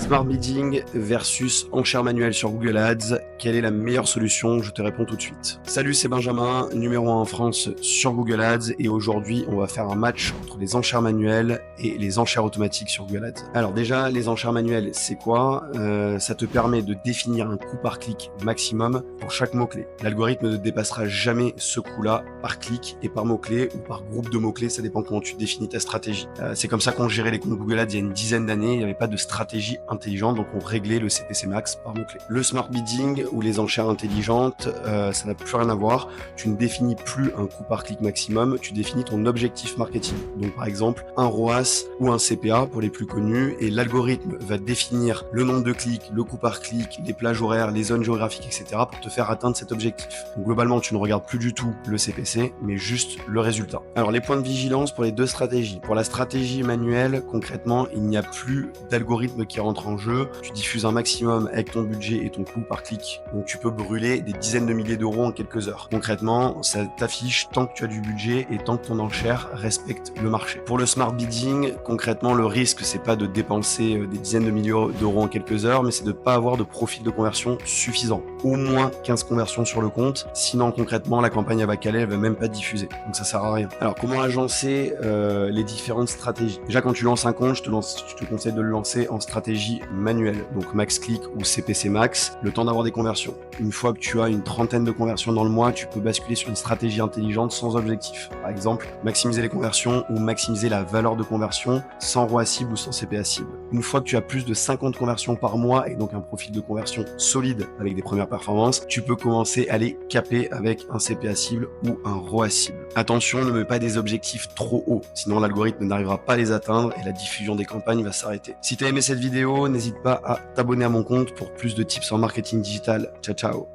Smart bidding versus enchères manuelles sur Google Ads, quelle est la meilleure solution? Je te réponds tout de suite. Salut, c'est Benjamin, numéro 1 en France sur Google Ads et aujourd'hui on va faire un match entre les enchères manuelles et les enchères automatiques sur Google Ads. Alors déjà, les enchères manuelles, c'est quoi? Ça te permet de définir un coût par clic maximum pour chaque mot-clé. L'algorithme ne dépassera jamais ce coût-là par clic et par mot-clé ou par groupe de mots-clés, ça dépend comment tu définis ta stratégie. C'est comme ça qu'on gérait les comptes Google Ads il y a une dizaine d'années, il n'y avait pas de stratégie intelligente, donc on réglait le CPC max par mot-clé. Le smart bidding ou les enchères intelligentes, ça n'a plus rien à voir. Tu ne définis plus un coût par clic maximum, tu définis ton objectif marketing. Donc par exemple, un ROAS ou un CPA pour les plus connus, et l'algorithme va définir le nombre de clics, le coût par clic, les plages horaires, les zones géographiques, etc. pour te faire atteindre cet objectif. Donc globalement, tu ne regardes plus du tout le CPC, mais juste le résultat. Alors les points de vigilance pour les deux stratégies. Pour la stratégie manuelle, concrètement, il n'y a plus d'algorithme qui rentre en jeu. Tu diffuses un maximum avec ton budget et ton coût par clic. Donc tu peux brûler des dizaines de milliers d'euros en quelques heures. Concrètement, ça t'affiche tant que tu as du budget et tant que ton enchère respecte le marché. Pour le smart bidding, concrètement, le risque, c'est pas de dépenser des dizaines de milliers d'euros en quelques heures, mais c'est de pas avoir de profil de conversion suffisant. Au moins 15 conversions sur le compte. Sinon, concrètement, la campagne elle va caler, elle va même pas diffuser. Donc ça sert à rien. Alors, comment agencer les différentes stratégies? Déjà, quand tu lances un compte, je te conseille de le lancer en stratégie manuelle. Donc max click ou CPC max, le temps d'avoir des conversions. Une fois que tu as une trentaine de conversions dans le mois, tu peux basculer sur une stratégie intelligente sans objectif. Par exemple, maximiser les conversions ou maximiser la valeur de conversion sans ROAS cible ou sans CPA cible. Une fois que tu as plus de 50 conversions par mois et donc un profil de conversion solide avec des premières performances, tu peux commencer à les caper avec un CPA cible ou un ROAS cible. Attention, ne mets pas des objectifs trop hauts, sinon l'algorithme n'arrivera pas à les atteindre et la diffusion des campagnes va s'arrêter. Si tu as aimé cette vidéo, n'hésite pas à t'abonner à mon compte pour plus de tips en marketing digital. Ciao, ciao!